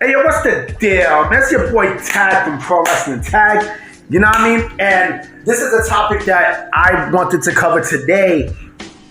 Hey, yo, what's the deal? That's your boy Tag from Pro Wrestling Tag. You know what I mean? And this is a topic that I wanted to cover today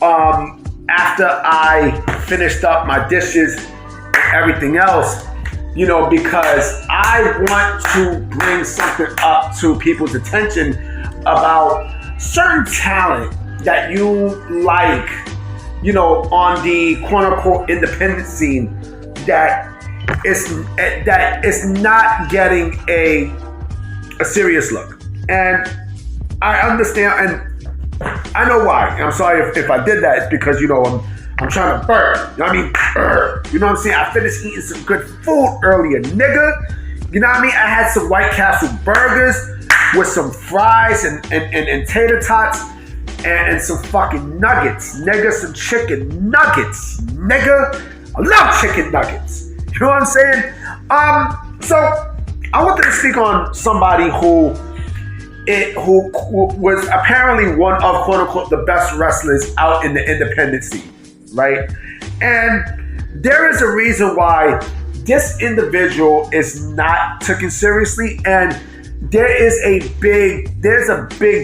after I finished up my dishes and everything else, you know, because I want to bring something up to people's attention about certain talent that you like, you know, on the quote-unquote independent scene that is not getting a serious look. And I understand, and I know why. And I'm sorry if I did that. It's because, you know, I'm trying to burn. You know what I mean? Burn. You know what I'm saying? I finished eating some good food earlier, nigga. You know what I mean? I had some White Castle burgers with some fries and tater tots and some fucking nuggets, nigga. Some chicken nuggets, nigga. I love chicken nuggets. You know what I'm saying? So I wanted to speak on somebody who was apparently one of quote unquote the best wrestlers out in the independent scene, right? And there is a reason why this individual is not taken seriously, and there's a big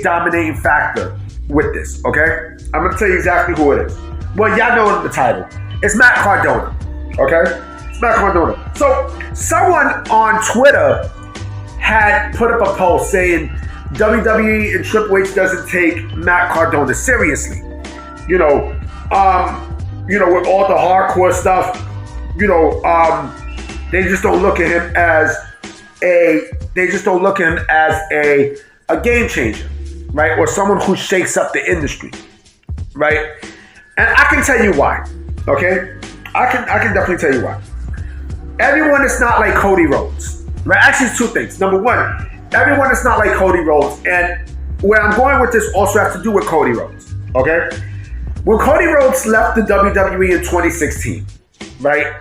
dominating factor with this. Okay, I'm gonna tell you exactly who it is. Well, y'all know the title. It's Matt Cardona. Okay. Matt Cardona. So someone on Twitter had put up a post saying WWE and Triple H doesn't take Matt Cardona seriously. You know, with all the hardcore stuff, you know, they just don't look at him as a game changer, right? Or someone who shakes up the industry, right? And I can tell you why. Okay, I can definitely tell you why. Everyone is not like Cody Rhodes, right? Actually, it's two things. Number one, everyone is not like Cody Rhodes. And where I'm going with this also has to do with Cody Rhodes, okay? When Cody Rhodes left the WWE in 2016, right?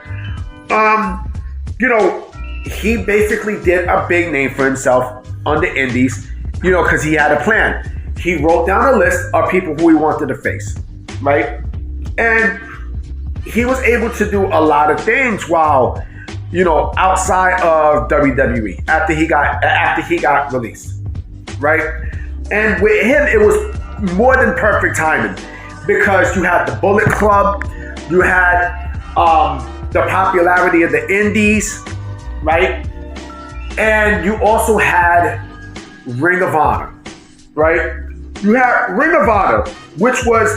You know, he basically did a big name for himself on the indies, you know, because he had a plan. He wrote down a list of people who he wanted to face, right? And he was able to do a lot of things while, you know, outside of WWE after he got released, right? And with him, it was more than perfect timing because you had the Bullet Club, you had the popularity of the Indies, right? And you also had Ring of Honor, right? You had Ring of Honor, which was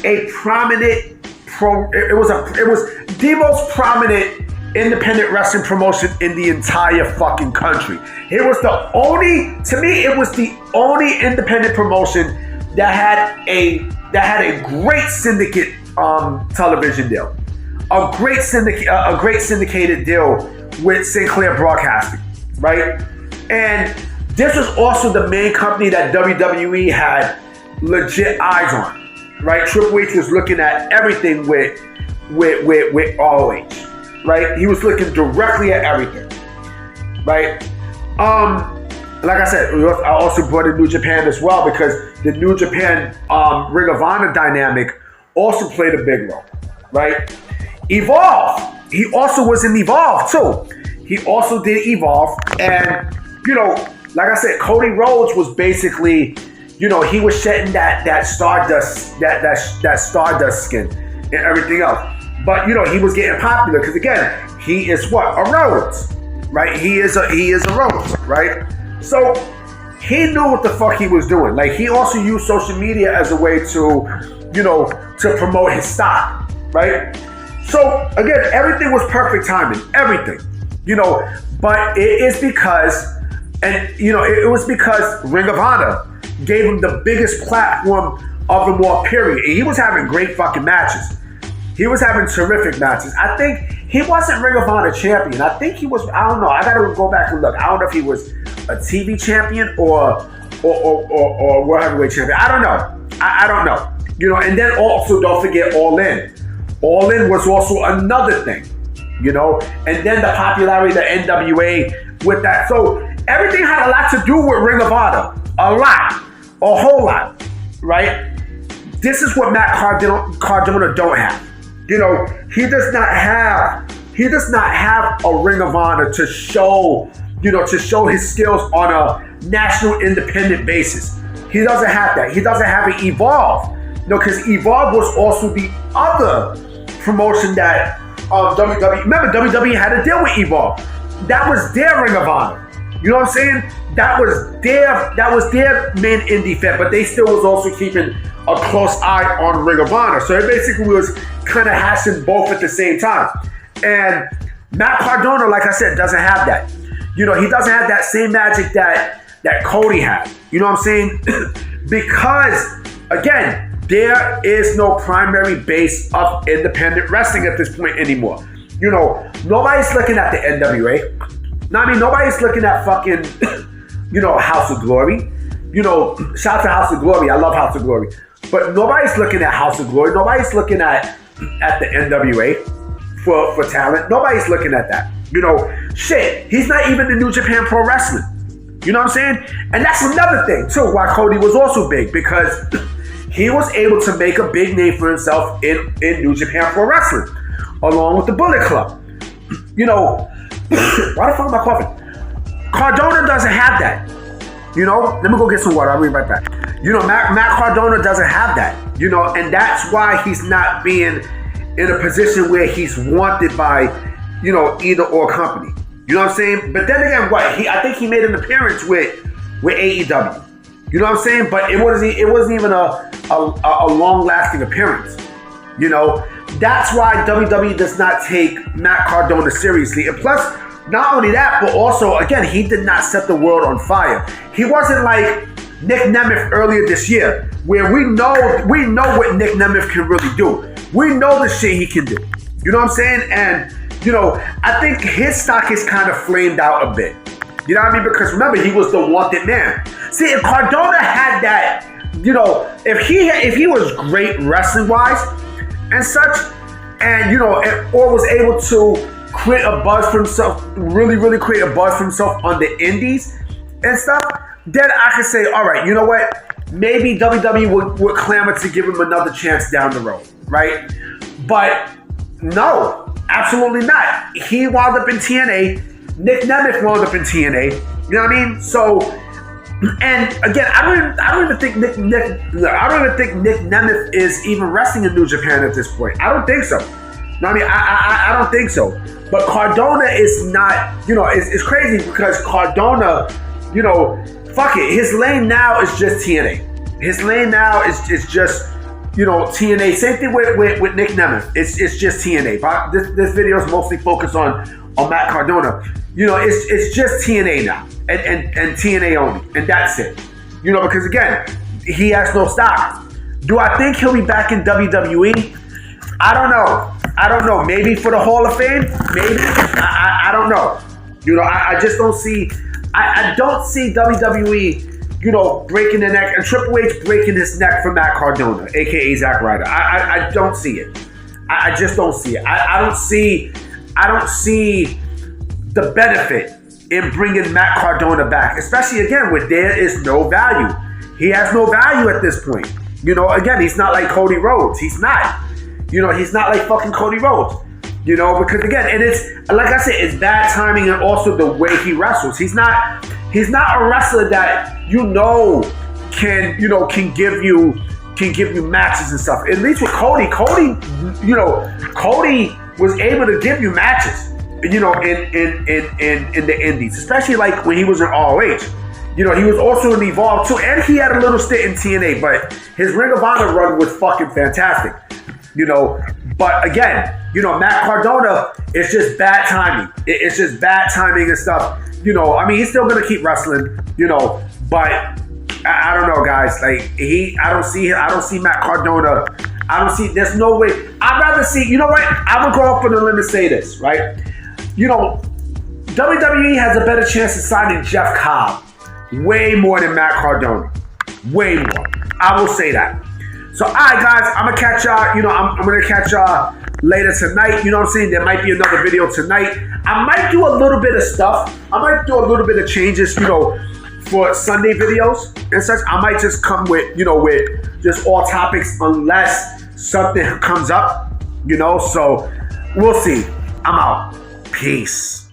a prominent it was the most prominent independent wrestling promotion in the entire fucking country. It was the only independent promotion that had a great syndicate television deal, a great syndicated deal with Sinclair Broadcasting, right? And this was also the main company that WWE had legit eyes on. Right, Triple H was looking at everything with ROH, right? He was looking directly at everything, right? Like I said, I also brought in New Japan as well because the New Japan Ring of Honor dynamic also played a big role, right? Evolve, he also was in Evolve too. He also did Evolve, and you know, like I said, Cody Rhodes was basically, you know, he was shedding that Stardust, that Stardust skin and everything else. But you know, he was getting popular because again, he is what? A Rhodes, right? He is a Rhodes, right? So he knew what the fuck he was doing. Like he also used social media as a way to, you know, to promote his stock, right? So again, everything was perfect timing, everything, you know. But it is because, and you know, it was because Ring of Honor gave him the biggest platform of them all, period. And he was having great fucking matches. He was having terrific matches. I think he wasn't Ring of Honor champion. I think he was, I don't know. I gotta go back and look. I don't know if he was a TV champion or World Heavyweight champion. I don't know. I don't know. You know, and then also don't forget All In. All In was also another thing, you know, and then the popularity of the NWA with that. So everything had a lot to do with Ring of Honor. A lot. A whole lot, right? This is what Matt Cardona don't have. You know, he does not have He does not have a Ring of Honor to show, to show his skills on a national independent basis. He doesn't have that. He doesn't have an Evolve. Because Evolve was also the other promotion that WWE. Remember, WWE had to deal with Evolve. That was their Ring of Honor. You know what I'm saying? That was their main indie fed, but they still was also keeping a close eye on Ring of Honor. So it basically was kind of hashing both at the same time. And Matt Cardona, like I said, doesn't have that. He doesn't have that same magic that Cody had. You know what I'm saying? Because, again, there is no primary base of independent wrestling at this point anymore. Nobody's looking at the NWA. Nobody's looking at fucking, House of Glory. Shout out to House of Glory. I love House of Glory. But nobody's looking at House of Glory. Nobody's looking at the NWA for talent. Nobody's looking at that. Shit, he's not even in New Japan Pro Wrestling. You know what I'm saying? And that's another thing, too, why Cody was also big, because he was able to make a big name for himself in New Japan Pro Wrestling, along with the Bullet Club. Why the fuck am I coughing? Cardona doesn't have that. Let me go get some water. I'll be right back. Matt Cardona doesn't have that. And that's why he's not being in a position where he's wanted by, either or company. You know what I'm saying? But then again, I think he made an appearance with AEW. You know what I'm saying? But it wasn't even a long-lasting appearance. That's why WWE does not take Matt Cardona seriously. And plus, not only that, but also, again, he did not set the world on fire. He wasn't like Nick Nemeth earlier this year, where we know what Nick Nemeth can really do. We know the shit he can do. You know what I'm saying? And, I think his stock is kind of flamed out a bit. You know what I mean? Because remember, he was the wanted man. See, if Cardona had that, if he was great wrestling-wise and such, and, or was able to create a buzz for himself, really, really create a buzz for himself on the indies and stuff, then I could say, all right, you know what? Maybe WWE would clamor to give him another chance down the road, right? But no, absolutely not. He wound up in TNA. Nick Nemeth wound up in TNA. You know what I mean? So, and again, I don't even think Nick Nemeth is even wrestling in New Japan at this point. I don't think so. No, I don't think so. But Cardona is not, it's crazy because Cardona, fuck it. His lane now is just TNA. His lane now is just, TNA. Same thing with Nick Nemeth. It's just TNA. But this video is mostly focused on Matt Cardona. It's just TNA now. And TNA only. And that's it. Because again, he has no stock. Do I think he'll be back in WWE? I don't know. Maybe for the Hall of Fame? Maybe. I don't know. I just don't see. I don't see WWE, breaking the neck and Triple H breaking his neck for Matt Cardona, aka Zack Ryder. I don't see it. I just don't see it. I don't see the benefit in bringing Matt Cardona back, especially again where there is no value. He has no value at this point. Again, he's not like Cody Rhodes. He's not. He's not like fucking Cody Rhodes. Because again, and it's like I said, it's bad timing and also the way he wrestles. He's not a wrestler that can give you matches and stuff. At least with Cody, Cody was able to give you matches. In the indies, especially like when he was in ROH. He was also in Evolve too, and he had a little stint in TNA, but his Ring of Honor run was fucking fantastic. But again, Matt Cardona, it's just bad timing. It's just bad timing and stuff. He's still gonna keep wrestling, but I don't know, guys. Like I don't see Matt Cardona. There's no way. I'd rather see, I would go off on a limb and say this, right? WWE has a better chance of signing Jeff Cobb way more than Matt Cardona. Way more. I will say that. So, all right, guys, I'm going to catch y'all. I'm going to catch y'all later tonight. You know what I'm saying? There might be another video tonight. I might do a little bit of stuff. I might do a little bit of changes, for Sunday videos and such. I might just come with, with just all topics unless something comes up, so we'll see. I'm out. Peace.